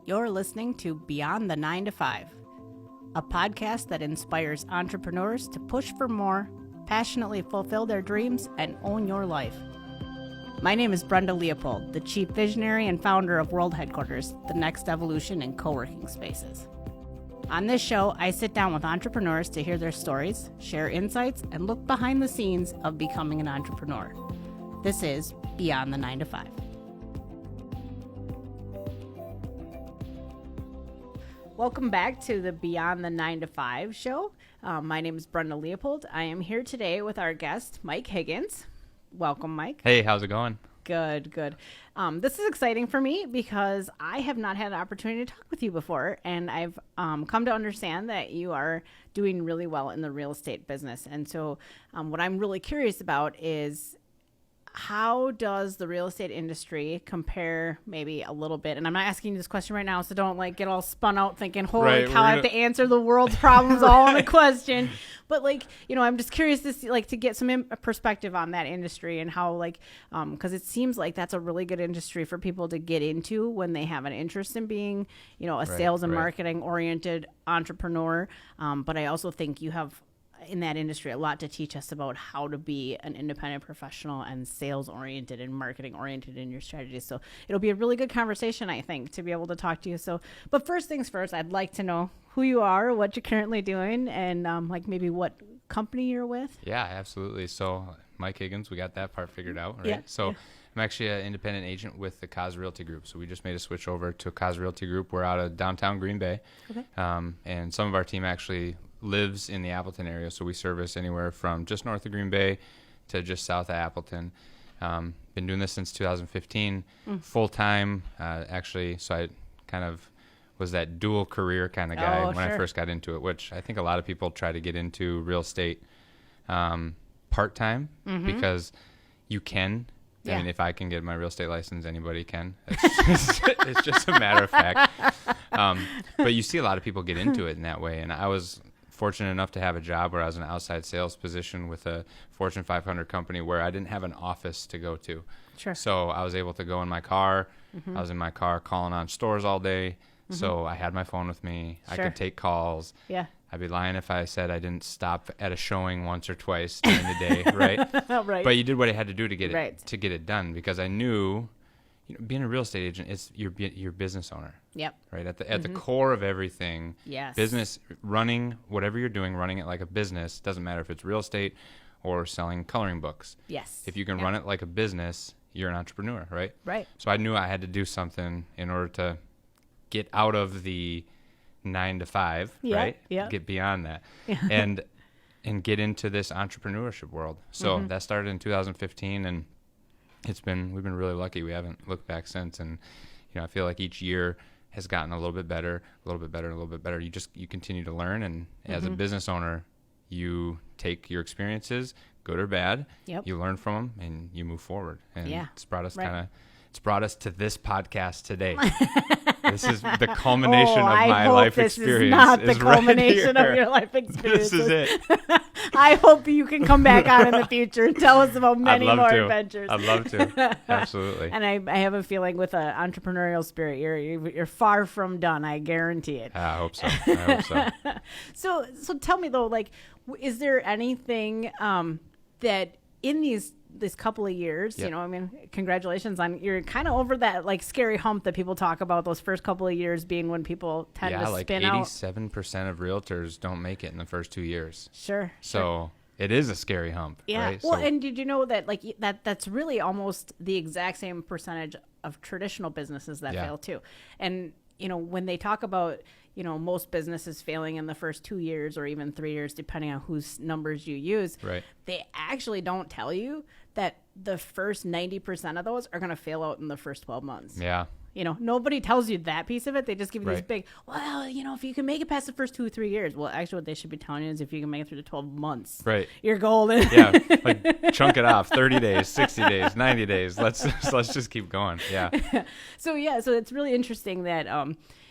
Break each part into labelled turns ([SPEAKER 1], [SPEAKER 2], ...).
[SPEAKER 1] You're listening to Beyond the 9 to 5, a podcast that inspires entrepreneurs to push for more, passionately fulfill their dreams, and own your life. My name is Brenda Leopold, the Chief Visionary and founder of World Headquarters, the next evolution in co-working spaces. On this show, I sit down with entrepreneurs to hear their stories, share insights, and look behind the scenes of becoming an entrepreneur. This is Beyond the 9 to 5. Welcome back to the Beyond the 9 to 5 show. My name is Brenda Leopold. I am here today with our guest, Mike Higgins. Welcome, Mike.
[SPEAKER 2] Hey, how's it going?
[SPEAKER 1] Good. This is exciting for me because I have not had an opportunity to talk with you before, and I've come to understand that you are doing really well in the real estate business. And so what I'm really curious about is, how does the real estate industry compare maybe a little bit? And I'm not asking you this question right now, so don't get all spun out thinking, holy cow, I have to answer the world's problems all in a question. But I'm just curious to see, to get some perspective on that industry and how, because it seems like that's a really good industry for people to get into when they have an interest in being, a sales and marketing oriented entrepreneur. But I also think you have in that industry a lot to teach us about how to be an independent professional and sales oriented and marketing oriented in your strategy. So it'll be a really good conversation, I think, to be able to talk to you. But first things first, I'd like to know who you are, what you're currently doing, and maybe what company you're with.
[SPEAKER 2] Yeah, absolutely. So Mike Higgins, we got that part figured out, right?
[SPEAKER 1] Yeah.
[SPEAKER 2] So I'm actually an independent agent with the Cause Realty Group. So we just made a switch over to Cause Realty Group. We're out of downtown Green Bay. Okay. And some of our team actually lives in the Appleton area, so we service anywhere from just north of Green Bay to just south of Appleton. Been doing this since 2015, full time. Actually, so I kind of was that dual career kind of guy when I first got into it, which I think a lot of people try to get into real estate part time because you can. Yeah. I mean, if I can get my real estate license, anybody can. It's just a matter of fact. But you see a lot of people get into it in that way, and I was fortunate enough to have a job where I was in an outside sales position with a Fortune 500 company where I didn't have an office to go to. Sure. So I was able to go in my car. I was in my car calling on stores all day. So I had my phone with me. Sure. I could take calls. Yeah. I'd be lying if I said I didn't stop at a showing once or twice during the day, right? Right. But you did what I had to do to get it done, because I knew, being a real estate agent, it's you're business owner. Yep. Right at the core of everything. Yes. Business, running whatever you're doing, running it like a business. Doesn't matter if it's real estate or selling coloring books. Yes. If you can run it like a business, you're an entrepreneur, right? Right. So I knew I had to do something in order to get out of the 9 to 5, right? Yeah. Get beyond that, and get into this entrepreneurship world. So that started in 2015, and we've been really lucky. We haven't looked back since, and I feel like each year has gotten a little bit better, a little bit better, a little bit better. You continue to learn, and as a business owner, you take your experiences, good or bad, you learn from them, and you move forward. And it's brought us to this podcast today. This is the culmination of my life experience. This is not the culmination of your life experience. This is it. I hope you can come back on in the future and tell us about many more adventures. I'd love to. Absolutely. And I have a feeling with an entrepreneurial spirit, you're far from done. I guarantee it. I hope so. So tell me though, is there anything that in this couple of years, congratulations on, you're kind of over that scary hump that people talk about, those first couple of years being when people tend to spin out. 87% of realtors don't make it in the first 2 years. Sure. So it is a scary hump. Yeah. Right? Well, and did you know that that's really almost the exact same percentage of traditional businesses that fail too. And, when they talk about, most businesses failing in the first 2 years or even 3 years, depending on whose numbers you use, they actually don't tell you that the first 90% of those are going to fail out in the first 12 months. Yeah. Nobody tells you that piece of it. They just give you these big, if you can make it past the first 2 or 3 years. Well, actually what they should be telling you is if you can make it through the 12 months, you're golden. Yeah. Chunk it off, 30 days, 60 days, 90 days. Let's just keep going. Yeah. So it's really interesting that,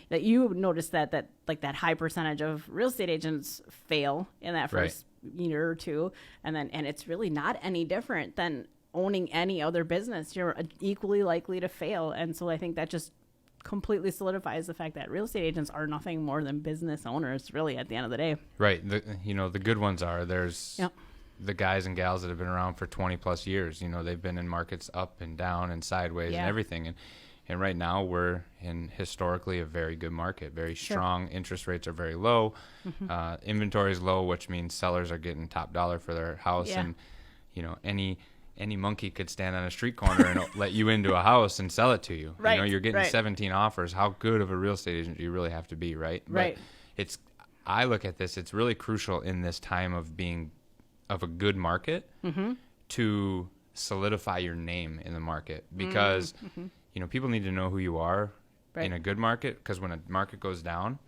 [SPEAKER 2] that you noticed that high percentage of real estate agents fail in that first year or two. And it's really not any different than owning any other business. You're equally likely to fail. And so I think that just
[SPEAKER 1] completely solidifies the fact that real estate agents are nothing more than business owners, really, at the end of the day.
[SPEAKER 2] Right. The good ones there's
[SPEAKER 1] Yep.
[SPEAKER 2] the guys and gals that have been around for 20 plus years. They've been in markets up and down and sideways and everything. And right now we're in historically a very good market, very strong. Interest rates are very low. Inventory is low, which means sellers are getting top dollar for their house.
[SPEAKER 1] Yeah.
[SPEAKER 2] And, any monkey could stand on a street corner and let you into a house and sell it to you.
[SPEAKER 1] Right.
[SPEAKER 2] You're getting
[SPEAKER 1] Right.
[SPEAKER 2] 17 offers. How good of a real estate agent do you really have to be, right?
[SPEAKER 1] Right.
[SPEAKER 2] But I look at this, it's really crucial in this time of a good market to solidify your name in the market, because people need to know who you are in a good market, because when a market goes down,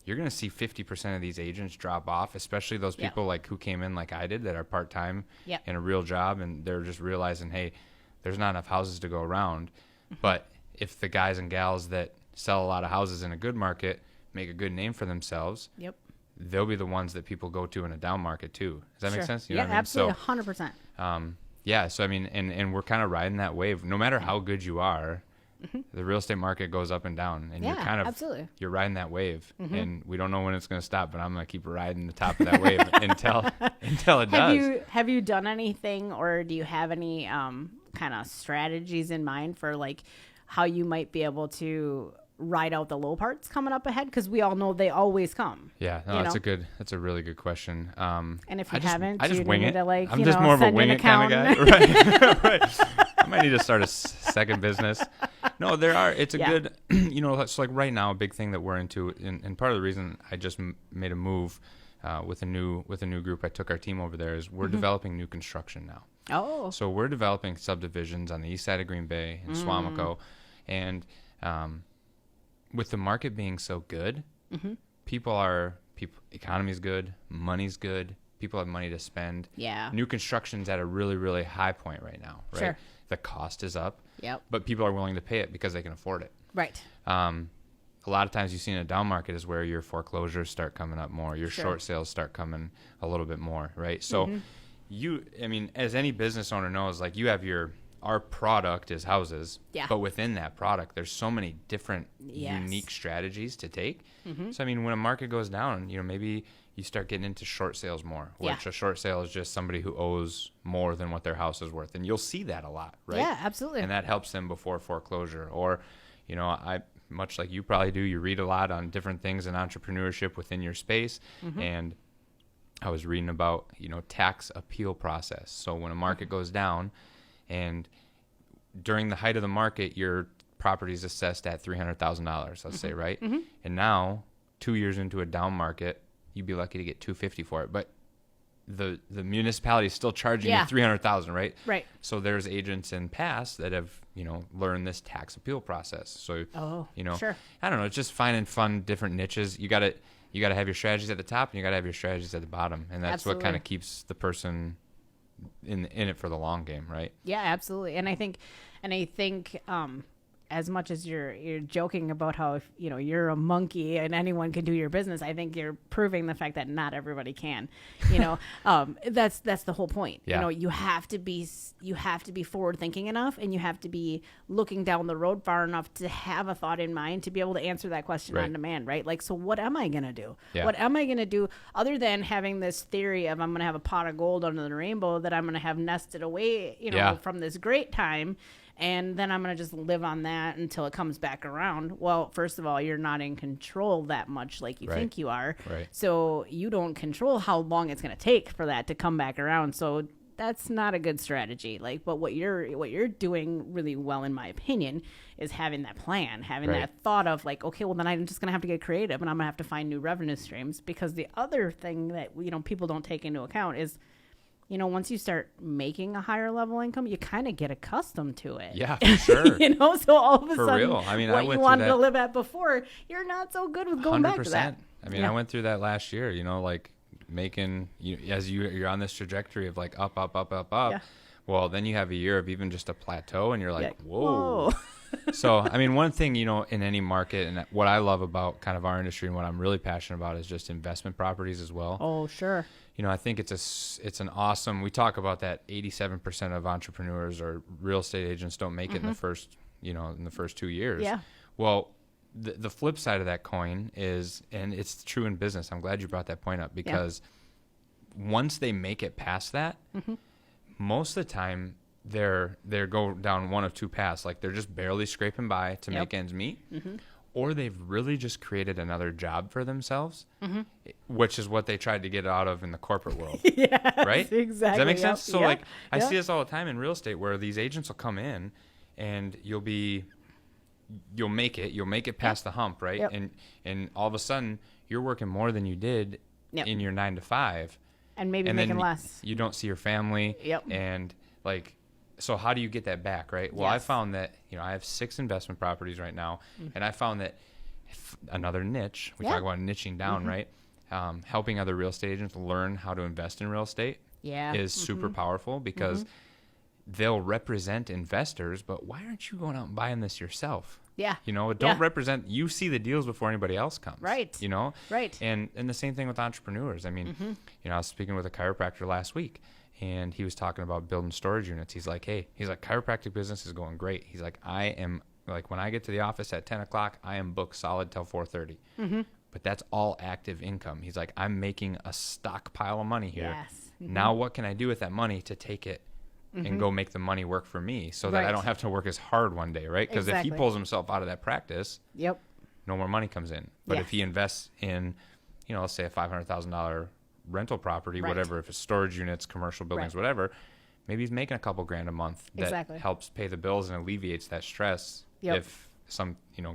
[SPEAKER 2] you're going to see 50% of these agents drop off, especially those people like who came in like I did that are part-time in a real job, and they're just realizing, hey, there's not enough houses to go around. But if the guys and gals that sell a lot of houses in a good market make a good name for themselves, they'll be the ones that people go to in a down market too. Does that make sense? You know what I mean?
[SPEAKER 1] Absolutely, 100%.
[SPEAKER 2] So I mean, and we're kind of riding that wave. No matter how good you are, the real estate market goes up and down, and you're kind of
[SPEAKER 1] absolutely.
[SPEAKER 2] You're riding that wave, and we don't know when it's going to stop. But I'm going to keep riding the top of that wave until it does.
[SPEAKER 1] Have you done anything, or do you have any kind of strategies in mind for like how you might be able to ride out the low parts coming up ahead? Because we all know they always come.
[SPEAKER 2] Yeah, no, that's a really good question.
[SPEAKER 1] And if you haven't,
[SPEAKER 2] I just wing it.
[SPEAKER 1] I'm
[SPEAKER 2] just more of a wing it kind of guy. Right. Right. I might need to start a second business. No, it's a good, it's like right now, a big thing that we're into, and part of the reason I just made a move with a new group, I took our team over there, is we're developing new construction now.
[SPEAKER 1] Oh.
[SPEAKER 2] So we're developing subdivisions on the east side of Green Bay in Swamico, and with the market being so good, economy's good, money's good, people have money to spend.
[SPEAKER 1] Yeah.
[SPEAKER 2] New construction's at a really, really high point right now, right?
[SPEAKER 1] Sure.
[SPEAKER 2] The cost is up.
[SPEAKER 1] Yep.
[SPEAKER 2] But people are willing to pay it because they can afford it.
[SPEAKER 1] Right.
[SPEAKER 2] A lot of times you see in a down market is where your foreclosures start coming up more, your short sales start coming a little bit more, right? So as any business owner knows, like you have our product is houses, but within that product, there's so many different unique strategies to take. So, when a market goes down, maybe you start getting into short sales more, which a short sale is just somebody who owes more than what their house is worth. And you'll see that a lot, right?
[SPEAKER 1] Yeah, absolutely.
[SPEAKER 2] And that helps them before foreclosure. Or, I much like you probably do, you read a lot on different things in entrepreneurship within your space. And I was reading about, tax appeal process. So when a market goes down, and during the height of the market, your property is assessed at $300,000, let's say, right? And now, 2 years into a down market, you'd be lucky to get $250,000 for it. But the municipality is still charging you $300,000, right?
[SPEAKER 1] Right.
[SPEAKER 2] So there's agents in past that have, learned this tax appeal process. So,
[SPEAKER 1] sure.
[SPEAKER 2] I don't know, it's just finding fun, different niches. You got to have your strategies at the top, and you got to have your strategies at the bottom. And that's what kind of keeps the person in it for the long game, right?
[SPEAKER 1] Yeah, absolutely. And I think as much as you're joking about how you're a monkey and anyone can do your business, I think you're proving the fact that not everybody can. That's the whole point.
[SPEAKER 2] Yeah.
[SPEAKER 1] You have to be forward thinking enough, and you have to be looking down the road far enough to have a thought in mind to be able to answer that question on demand, right? Like, so what am I going to do?
[SPEAKER 2] Yeah.
[SPEAKER 1] What am I going to do other than having this theory of I'm going to have a pot of gold under the rainbow that I'm going to have nested away, from this great time, and then I'm going to just live on that until it comes back around. Well, first of all, you're not in control that much like you think you are.
[SPEAKER 2] Right.
[SPEAKER 1] So you don't control how long it's going to take for that to come back around. So that's not a good strategy. But what you're doing really well, in my opinion, is having that plan, having that thought of like, okay, well then I'm just going to have to get creative, and I'm going to have to find new revenue streams. Because the other thing that people don't take into account is, once you start making a higher level income, you kind of get accustomed to it.
[SPEAKER 2] Yeah, for sure.
[SPEAKER 1] So all of a
[SPEAKER 2] for
[SPEAKER 1] sudden,
[SPEAKER 2] real.
[SPEAKER 1] what you wanted to live at before, you're not so good with going 100%. Back to that.
[SPEAKER 2] I went through that last year, like making, as you're on this trajectory of like up. Yeah. Well, then you have a year of even just a plateau, and you're like, whoa. So, one thing, in any market, and what I love about kind of our industry and what I'm really passionate about is just investment properties as well.
[SPEAKER 1] Oh, sure.
[SPEAKER 2] I think it's an awesome, we talk about that 87% of entrepreneurs or real estate agents don't make it in the first 2 years.
[SPEAKER 1] Yeah.
[SPEAKER 2] Well, the flip side of that coin is, and it's true in business. I'm glad you brought that point up, because once they make it past that, most of the time they're go down one of two paths. Like they're just barely scraping by to make ends meet, or they've really just created another job for themselves, which is what they tried to get out of in the corporate world. Right?
[SPEAKER 1] Exactly.
[SPEAKER 2] Does that make sense? So like I see this all the time in real estate, where these agents will come in and you'll make it past the hump, right? And all of a sudden you're working more than you did in your 9 to 5,
[SPEAKER 1] and maybe making less.
[SPEAKER 2] You don't see your family, and like, so how do you get that back, right? Well, I found that, I have 6 investment properties right now, and I found that another niche, we talk about niching down, right? Helping other real estate agents learn how to invest in real estate is super powerful, because they'll represent investors, but why aren't you going out and buying this yourself? Don't represent, you see the deals before anybody else comes.
[SPEAKER 1] Right. Right.
[SPEAKER 2] And the same thing with entrepreneurs. I mean, I was speaking with a chiropractor last week, and he was talking about building storage units. He's like, chiropractic business is going great. He's like, when I get to the office at 10 o'clock, I am booked solid till 4:30. But that's all active income. He's like, I'm making a stockpile of money here.
[SPEAKER 1] Yes.
[SPEAKER 2] Now what can I do with that money to take it and go make the money work for me, so that I don't have to work as hard one day, right? Because if he pulls himself out of that practice, no more money comes in. But if he invests in, let's say a $500,000 rental property, whatever, if it's storage units, commercial buildings, whatever, maybe he's making a couple grand a month that helps pay the bills and alleviates that stress if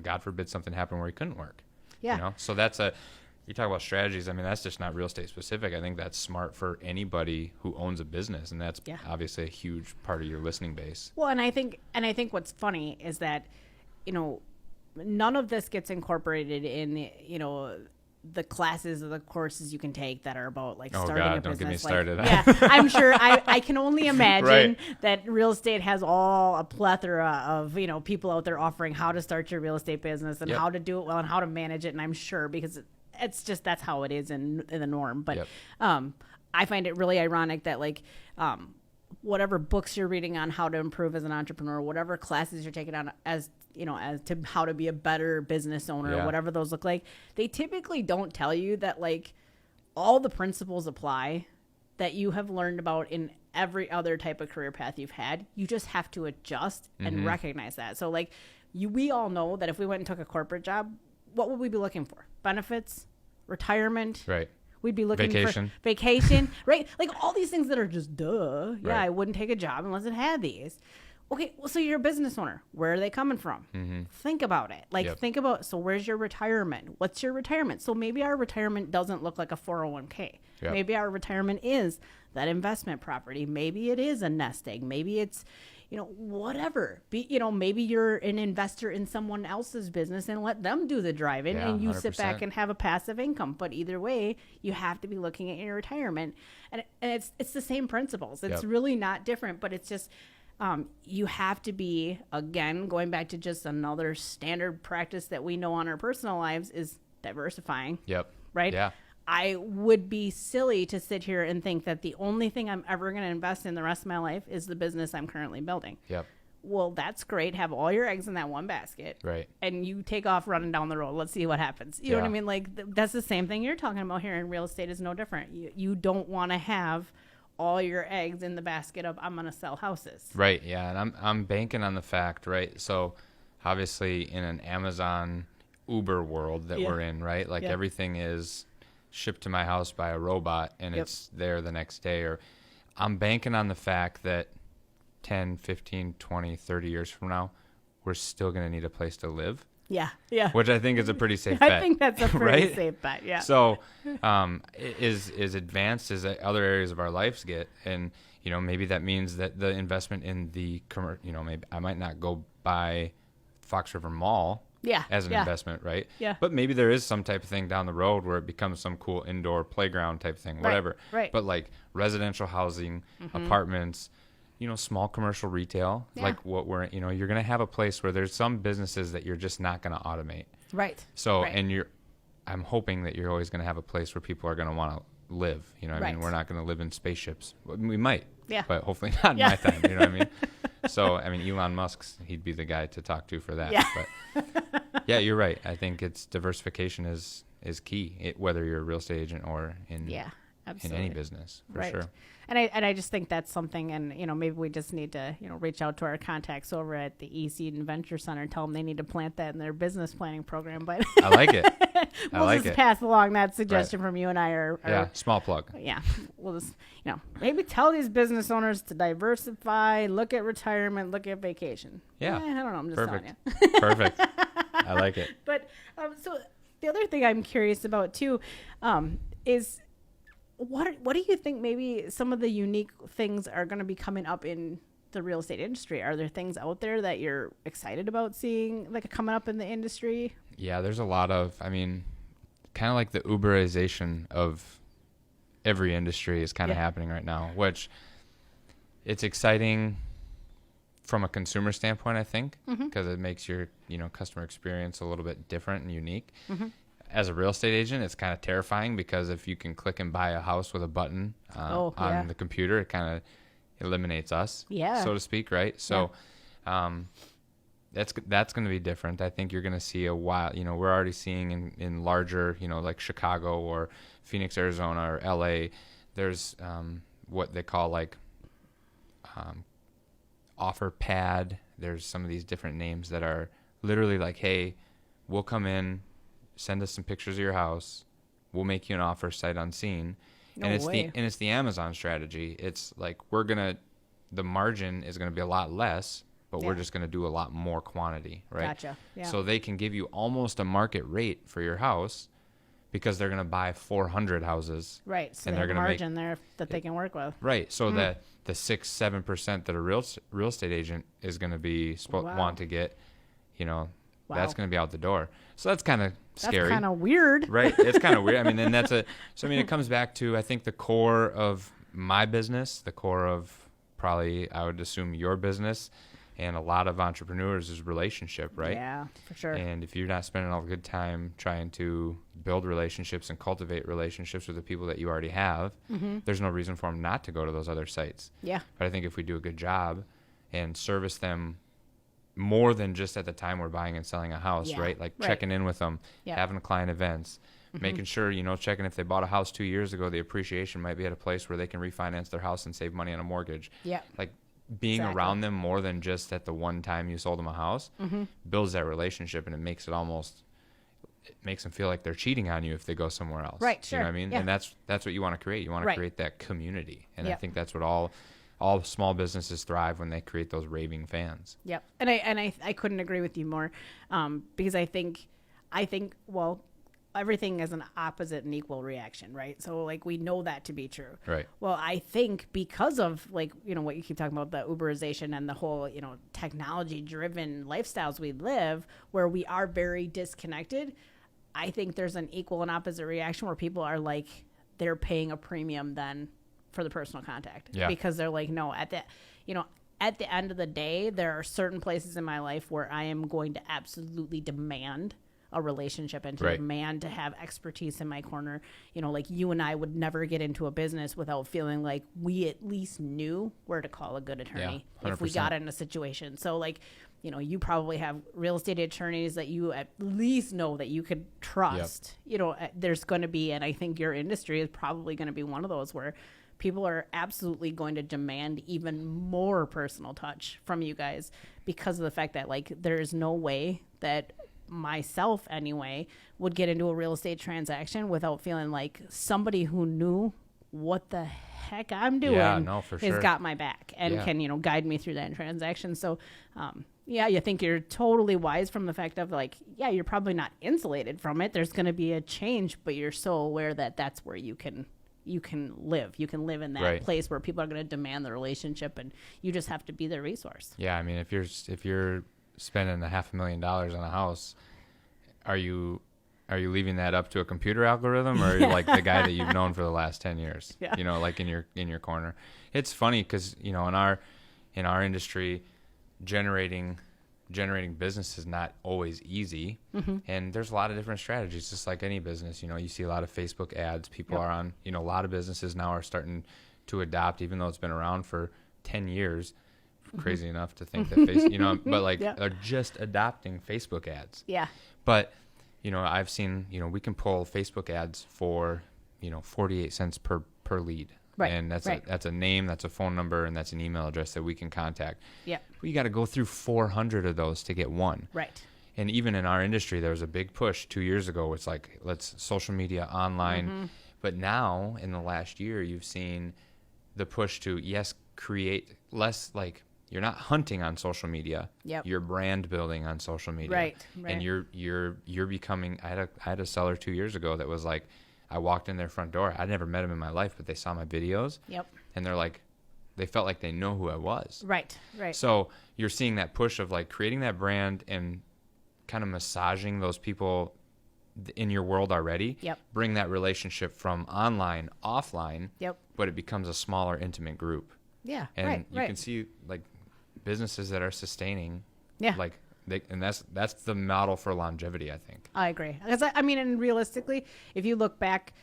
[SPEAKER 2] God forbid something happened where he couldn't work. So you talk about strategies. I mean, that's just not real estate specific. I think that's smart for anybody who owns a business, and that's obviously a huge part of your listening base.
[SPEAKER 1] Well, and I think what's funny is that, none of this gets incorporated in, the classes or the courses you can take that are about starting a business.
[SPEAKER 2] Don't get me started.
[SPEAKER 1] I'm sure I can only imagine that real estate has a plethora of, people out there offering how to start your real estate business and how to do it well and how to manage it. And I'm sure, because it's just, that's how it is in the norm. But I find it really ironic that whatever books you're reading on how to improve as an entrepreneur, whatever classes you're taking on as to how to be a better business owner, or whatever those look like, they typically don't tell you that all the principles apply that you have learned about in every other type of career path you've had. You just have to adjust and recognize that. So we all know that if we went and took a corporate job, what would we be looking for? Benefits, retirement,
[SPEAKER 2] right?
[SPEAKER 1] We'd be looking for vacation, right? All these things that are just duh. Yeah, right. I wouldn't take a job unless it had these. Okay, well, so you're a business owner. Where are they coming from? Think about it. Think about, so where's your retirement? What's your retirement? So maybe our retirement doesn't look like a 401k. Maybe our retirement is that investment property. Maybe it is a nest egg. Maybe it's, whatever. Maybe you're an investor in someone else's business and let them do the driving, and you 100%. Sit back and have a passive income. But either way, you have to be looking at your retirement, and it's the same principles. It's really not different, but it's just you have to be, again, going back to just another standard practice that we know on our personal lives is diversifying. Right?
[SPEAKER 2] Yeah.
[SPEAKER 1] I would be silly to sit here and think that the only thing I'm ever going to invest in the rest of my life is the business I'm currently building. Well, that's great. Have all your eggs in that one basket.
[SPEAKER 2] Right.
[SPEAKER 1] And you take off running down the road. Let's see what happens. You know what I mean? That's the same thing you're talking about here in real estate is no different. You don't want to have all your eggs in the basket of I'm going to sell houses.
[SPEAKER 2] Right. Yeah. And I'm banking on the fact, right? So obviously in an Amazon Uber world that we're in, right? Everything is shipped to my house by a robot and it's there the next day. Or I'm banking on the fact that 10, 15, 20, 30 years from now, we're still going to need a place to live.
[SPEAKER 1] Yeah.
[SPEAKER 2] Which I think is a pretty safe bet.
[SPEAKER 1] I think that's a pretty safe bet, yeah.
[SPEAKER 2] So is advanced as other areas of our lives get, and, maybe that means that the investment in the, maybe I might not go buy Fox River Mall as an investment, right?
[SPEAKER 1] Yeah.
[SPEAKER 2] But maybe there is some type of thing down the road where it becomes some cool indoor playground type thing, whatever.
[SPEAKER 1] Right.
[SPEAKER 2] But residential housing, apartments, small commercial retail, like what we're, you're going to have a place where there's some businesses that you're just not going to automate.
[SPEAKER 1] Right.
[SPEAKER 2] So, and I'm hoping that you're always going to have a place where people are going to want to live. I mean, we're not going to live in spaceships. We might, but hopefully not in my time. You know what I mean? So, I mean, Elon Musk's, he'd be the guy to talk to for that. Yeah. Yeah, you're right. I think it's diversification is key, whether you're a real estate agent or in any business, for sure.
[SPEAKER 1] And I just think that's something, and maybe we just need to reach out to our contacts over at the eSeed and Venture Center, tell them they need to plant that in their business planning program. But
[SPEAKER 2] I like it.
[SPEAKER 1] We'll just pass along that suggestion from you and I.
[SPEAKER 2] Yeah, small plug.
[SPEAKER 1] Yeah, we'll just maybe tell these business owners to diversify, look at retirement, look at vacation.
[SPEAKER 2] Yeah,
[SPEAKER 1] I don't know. I'm just
[SPEAKER 2] telling
[SPEAKER 1] you.
[SPEAKER 2] Perfect. I like it.
[SPEAKER 1] But so the other thing I'm curious about too is. What do you think maybe some of the unique things are going to be coming up in the real estate industry? Are there things out there that you're excited about seeing coming up in the industry?
[SPEAKER 2] Yeah, there's a lot of, kind of like the Uberization of every industry is kind of happening right now, which it's exciting from a consumer standpoint, I think, because it makes your, customer experience a little bit different and unique. Mm-hmm. As a real estate agent, it's kind of terrifying because if you can click and buy a house with a button on the computer, it kind of eliminates us, so to speak, right? So that's going to be different. I think you're going to see a while. We're already seeing in larger, like Chicago or Phoenix, Arizona, or LA, there's what they call offer pad. There's some of these different names that are literally like, hey, we'll come in, send us some pictures of your house. We'll make you an offer sight unseen. It's the Amazon strategy. It's like the margin is going to be a lot less, but we're just going to do a lot more quantity, right?
[SPEAKER 1] Gotcha. Yeah.
[SPEAKER 2] So they can give you almost a market rate for your house because they're going to buy 400 houses.
[SPEAKER 1] Right. So there's a margin there that they can work with.
[SPEAKER 2] Right. So that the 6-7% that a real estate agent is going to be want to get, that's going to be out the door. So that's kind of scary.
[SPEAKER 1] That's kind of weird.
[SPEAKER 2] Right. It's kind of weird. It comes back to, I think, the core of my business, the core of probably, I would assume, your business and a lot of entrepreneurs is relationship, right?
[SPEAKER 1] Yeah, for sure.
[SPEAKER 2] And if you're not spending all the good time trying to build relationships and cultivate relationships with the people that you already have, there's no reason for them not to go to those other sites.
[SPEAKER 1] Yeah.
[SPEAKER 2] But I think if we do a good job and service them more than just at the time we're buying and selling a house, right? Checking in with them, having client events, making sure, checking if they bought a house 2 years ago, the appreciation might be at a place where they can refinance their house and save money on a mortgage.
[SPEAKER 1] Yeah.
[SPEAKER 2] Being around them more than just at the one time you sold them a house builds that relationship, and it makes them feel like they're cheating on you if they go somewhere else.
[SPEAKER 1] Right. Sure.
[SPEAKER 2] You know what I mean?
[SPEAKER 1] Yeah.
[SPEAKER 2] And that's what you want to create. You want to create that community. And I think that's what all small businesses thrive when they create those raving fans.
[SPEAKER 1] Yep. And I couldn't agree with you more, because I think everything is an opposite and equal reaction, right? So we know that to be true.
[SPEAKER 2] Right.
[SPEAKER 1] Well, I think because of what you keep talking about, the Uberization and the whole, technology driven lifestyles we live, where we are very disconnected, I think there's an equal and opposite reaction where people are they're paying a premium then for the personal contact.
[SPEAKER 2] Yeah.
[SPEAKER 1] Because they're no, at the end of the day, there are certain places in my life where I am going to absolutely demand a relationship and to demand to have expertise in my corner. You and I would never get into a business without feeling like we at least knew where to call a good attorney if we got in a situation. So you probably have real estate attorneys that you at least know that you could trust. Yep. There's going to be, and I think your industry is probably going to be one of those where people are absolutely going to demand even more personal touch from you guys because of the fact that there is no way that myself anyway would get into a real estate transaction without feeling like somebody who knew what the heck I'm doing has got my back and can guide me through that transaction. So you think you're totally wise from the fact of you're probably not insulated from it. There's going to be a change, but you're so aware that that's where you can live. You can live in that place where people are going to demand the relationship, and you just have to be their resource.
[SPEAKER 2] Yeah, if you're spending $500,000 on a house, are you leaving that up to a computer algorithm, or are you the guy that you've known for the last 10 years? Yeah. In your corner. It's funny because in our industry, generating business is not always easy, and there's a lot of different strategies. Just like any business, you see a lot of Facebook ads. People are on. A lot of businesses now are starting to adopt, even though it's been around for 10 years. crazy enough to think that but like
[SPEAKER 1] Yeah.
[SPEAKER 2] are just adopting Facebook ads.
[SPEAKER 1] Yeah.
[SPEAKER 2] But, I've seen, we can pull Facebook ads for, 48 cents per lead.
[SPEAKER 1] Right.
[SPEAKER 2] And that's
[SPEAKER 1] right.
[SPEAKER 2] that's a name, that's a phone number, and that's an email address that we can contact.
[SPEAKER 1] Yeah.
[SPEAKER 2] But you got to go through 400 of those to get one.
[SPEAKER 1] Right.
[SPEAKER 2] And even in our industry, there was a big push 2 years ago. It's like, let's social media, online.
[SPEAKER 1] Mm-hmm.
[SPEAKER 2] But now, in the last year, you've seen the push to, yes, create less, like, you're not hunting on social media.
[SPEAKER 1] Yep.
[SPEAKER 2] You're brand building on social media.
[SPEAKER 1] Right.
[SPEAKER 2] And you're becoming, I had a seller 2 years ago that was like, I walked in their front door. I'd never met him in my life, but they saw my videos.
[SPEAKER 1] Yep.
[SPEAKER 2] And they're like, they felt like they know who I was.
[SPEAKER 1] Right. Right.
[SPEAKER 2] So you're seeing that push of like creating that brand and kind of massaging those people in your world already.
[SPEAKER 1] Yep.
[SPEAKER 2] Bring that relationship from online, offline.
[SPEAKER 1] Yep.
[SPEAKER 2] But it becomes a smaller, intimate group.
[SPEAKER 1] Yeah.
[SPEAKER 2] And you can see like businesses that are sustaining.
[SPEAKER 1] Yeah.
[SPEAKER 2] Like that's the model for longevity, I think.
[SPEAKER 1] I agree. Because I mean, and realistically, if you look back,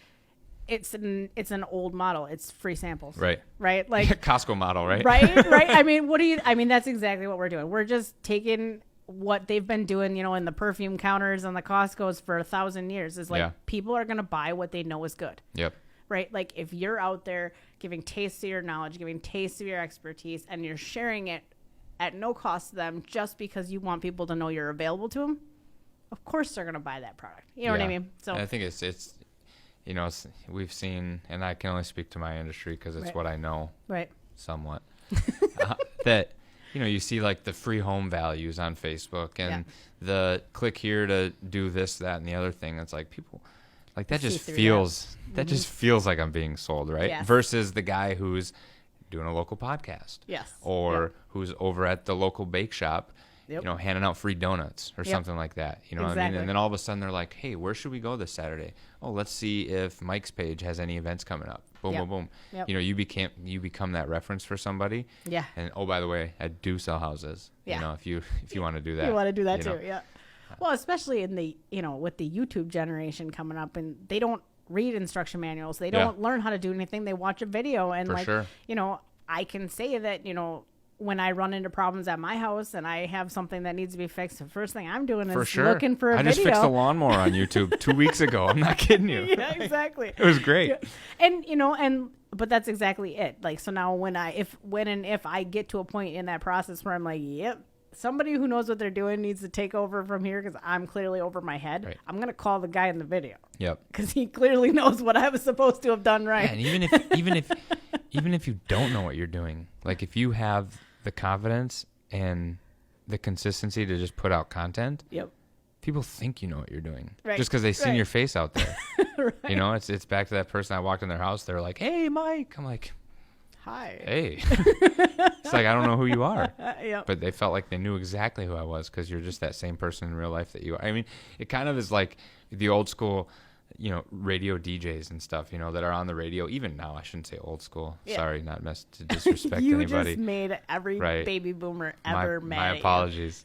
[SPEAKER 1] it's an old model. It's free samples.
[SPEAKER 2] Right.
[SPEAKER 1] Right. Like
[SPEAKER 2] Costco model, right?
[SPEAKER 1] Right. Right. I mean, that's exactly what we're doing. We're just taking what they've been doing, in the perfume counters and the Costco's for 1,000 years. Is like people are going to buy what they know is good.
[SPEAKER 2] Yep.
[SPEAKER 1] Right? Like if you're out there giving taste of your knowledge, giving taste of your expertise, and you're sharing it at no cost to them just because you want people to know you're available to them, of course they're going to buy that product. You know what I mean? So
[SPEAKER 2] and I think it's we've seen, and I can only speak to my industry because it's what I know somewhat, that, you see like the free home values on Facebook and the click here to do this, that, and the other thing. It's like people like that just feels like I'm being sold, right?
[SPEAKER 1] Yes.
[SPEAKER 2] Versus the guy who's doing a local podcast.
[SPEAKER 1] Yes.
[SPEAKER 2] Or who's over at the local bake shop,
[SPEAKER 1] Yep.
[SPEAKER 2] handing out free donuts or something like that. You know what I mean? And then all of a sudden they're like, hey, where should we go this Saturday? Oh, let's see if Mike's page has any events coming up. Boom, boom, boom.
[SPEAKER 1] Yep.
[SPEAKER 2] You become that reference for somebody.
[SPEAKER 1] Yeah.
[SPEAKER 2] And oh, by the way, I do sell houses.
[SPEAKER 1] Yeah.
[SPEAKER 2] If you want to do that.
[SPEAKER 1] You want to do that too, yeah. Well, especially in the, with the YouTube generation coming up, and they don't read instruction manuals. They don't learn how to do anything. They watch a video and I can say that, when I run into problems at my house and I have something that needs to be fixed, the first thing I'm doing is looking for a video.
[SPEAKER 2] I just fixed a lawnmower on YouTube 2 weeks ago. I'm not kidding you.
[SPEAKER 1] Yeah, exactly.
[SPEAKER 2] It was great.
[SPEAKER 1] Yeah. But that's exactly it. Like, so now when and if I get to a point in that process where I'm like, yep, somebody who knows what they're doing needs to take over from here because I'm clearly over my head. Right. I'm going to call the guy in the video. Yep. Because he clearly knows what I was supposed to have done right.
[SPEAKER 2] Yeah, and even if you don't know what you're doing, like if you have the confidence and the consistency to just put out content, people think you know what you're doing just because they've seen your face out there. It's back to that person. I walked in their house. They're like, "Hey, Mike." I'm like,
[SPEAKER 1] "Hi."
[SPEAKER 2] Hey. It's like, I don't know who you are. But they felt like they knew exactly who I was because you're just that same person in real life that you are. I mean, it kind of is like the old school, radio DJs and stuff, that are on the radio. Even now, I shouldn't say old school. Yeah. Sorry, not to disrespect anybody.
[SPEAKER 1] You just made every baby boomer ever mad.
[SPEAKER 2] My apologies.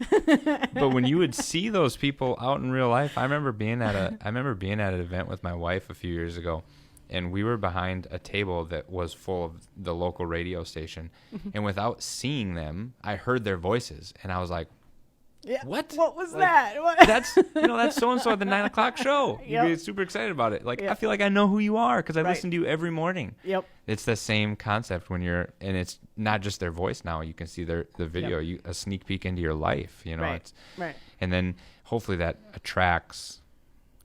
[SPEAKER 2] But when you would see those people out in real life, I remember being at an event with my wife a few years ago, and we were behind a table that was full of the local radio station. And without seeing them, I heard their voices, and I was like,
[SPEAKER 1] yeah.
[SPEAKER 2] What?
[SPEAKER 1] What was that? What?
[SPEAKER 2] That's so-and-so at the 9 o'clock show. You'd be super excited about it. Like, I feel like I know who you are because I listen to you every morning. Yep. It's the same concept and it's not just their voice now. You can see the video, a sneak peek into your life,
[SPEAKER 1] Right.
[SPEAKER 2] And then hopefully that attracts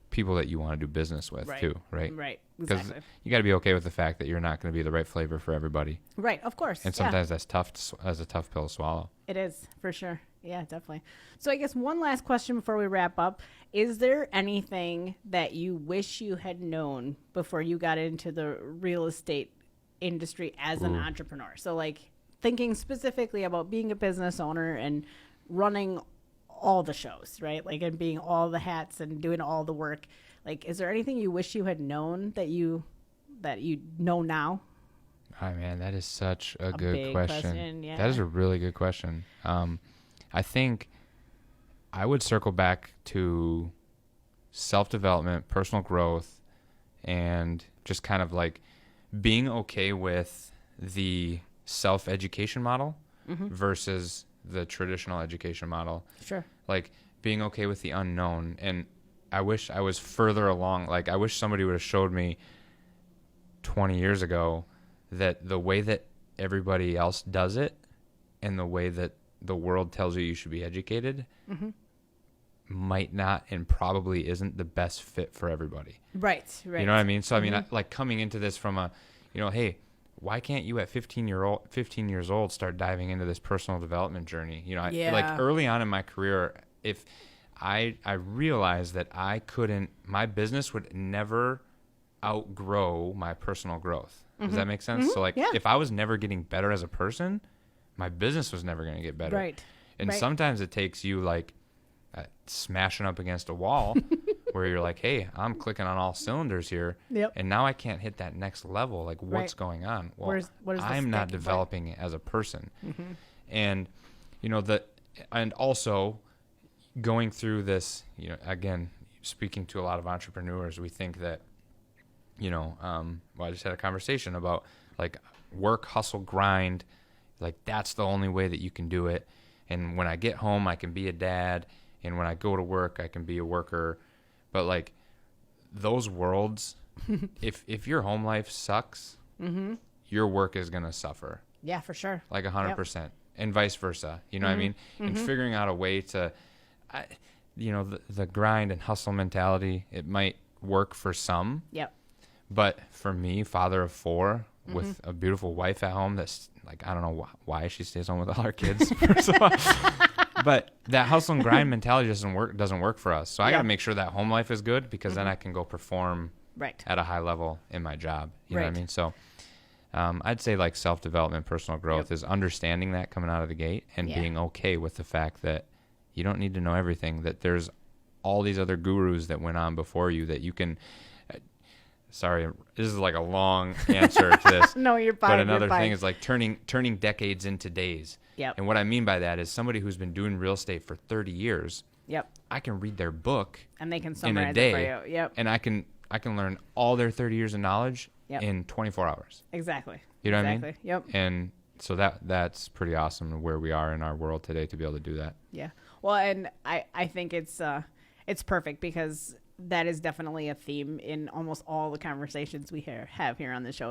[SPEAKER 2] people that you want to do business with too, right?
[SPEAKER 1] Right.
[SPEAKER 2] Because
[SPEAKER 1] exactly.
[SPEAKER 2] you got to be okay with the fact that you're not going to be the right flavor for everybody.
[SPEAKER 1] Right, of course.
[SPEAKER 2] And sometimes that's tough, as a tough pill to swallow.
[SPEAKER 1] It is, for sure. Yeah, definitely. So I guess one last question before we wrap up. Is there anything that you wish you had known before you got into the real estate industry as an entrepreneur? So like thinking specifically about being a business owner and running all the shows, right? Like, and being all the hats and doing all the work. Like, is there anything you wish you had known that you know now?
[SPEAKER 2] Oh, man, that is such a good question.
[SPEAKER 1] Yeah.
[SPEAKER 2] That is a really good question. I think I would circle back to self-development, personal growth, and just kind of like being okay with the self-education model versus the traditional education model.
[SPEAKER 1] Sure.
[SPEAKER 2] Like being okay with the unknown. And I wish I was further along. Like I wish somebody would have showed me 20 years ago that the way that everybody else does it and the way that the world tells you should be educated might not and probably isn't the best fit for everybody.
[SPEAKER 1] Right.
[SPEAKER 2] You know what I mean? So I mean, like coming into this from a, hey, why can't you at 15 years old start diving into this personal development journey? Like early on in my career, if I realized that my business would never outgrow my personal growth. Does that make sense? So like if I was never getting better as a person, my business was never going to get better.
[SPEAKER 1] Right.
[SPEAKER 2] And sometimes it takes you like smashing up against a wall where you're like, hey, I'm clicking on all cylinders here.
[SPEAKER 1] Yep.
[SPEAKER 2] And now I can't hit that next level. Like what's going on? Well, I'm not developing as a person. And, and also going through this, again, speaking to a lot of entrepreneurs, we think that, I just had a conversation about like work, hustle, grind. Like that's the only way that you can do it. And when I get home, I can be a dad. And when I go to work, I can be a worker. But like those worlds, if your home life sucks, your work is going to suffer.
[SPEAKER 1] Yeah, for sure.
[SPEAKER 2] Like 100%. And vice versa. You know what I mean? And figuring out a way to, the grind and hustle mentality, it might work for some.
[SPEAKER 1] Yep.
[SPEAKER 2] But for me, father of 4 with a beautiful wife at home that's like, I don't know why she stays home with all our kids. But that hustle and grind mentality doesn't work for us. So I got to make sure that home life is good because then I can go perform at a high level in my job. You know what I mean? So I'd say like self-development, personal growth is understanding that coming out of the gate and being okay with the fact that you don't need to know everything, that there's all these other gurus that went on before you that you can sorry, this is like a long answer to this.
[SPEAKER 1] No, you're fine.
[SPEAKER 2] But another thing is like turning decades into days.
[SPEAKER 1] Yep.
[SPEAKER 2] And what I mean by that is somebody who's been doing real estate for 30 years.
[SPEAKER 1] Yep.
[SPEAKER 2] I can read their book
[SPEAKER 1] and they can
[SPEAKER 2] in
[SPEAKER 1] summarize
[SPEAKER 2] a day,
[SPEAKER 1] it for you. Yep.
[SPEAKER 2] And I can learn all their 30 years of knowledge in 24 hours.
[SPEAKER 1] Exactly.
[SPEAKER 2] You know what I mean?
[SPEAKER 1] Yep.
[SPEAKER 2] And so that's pretty awesome where we are in our world today to be able to do that.
[SPEAKER 1] Yeah. Well, and I think it's perfect because that is definitely a theme in almost all the conversations we have here on the show.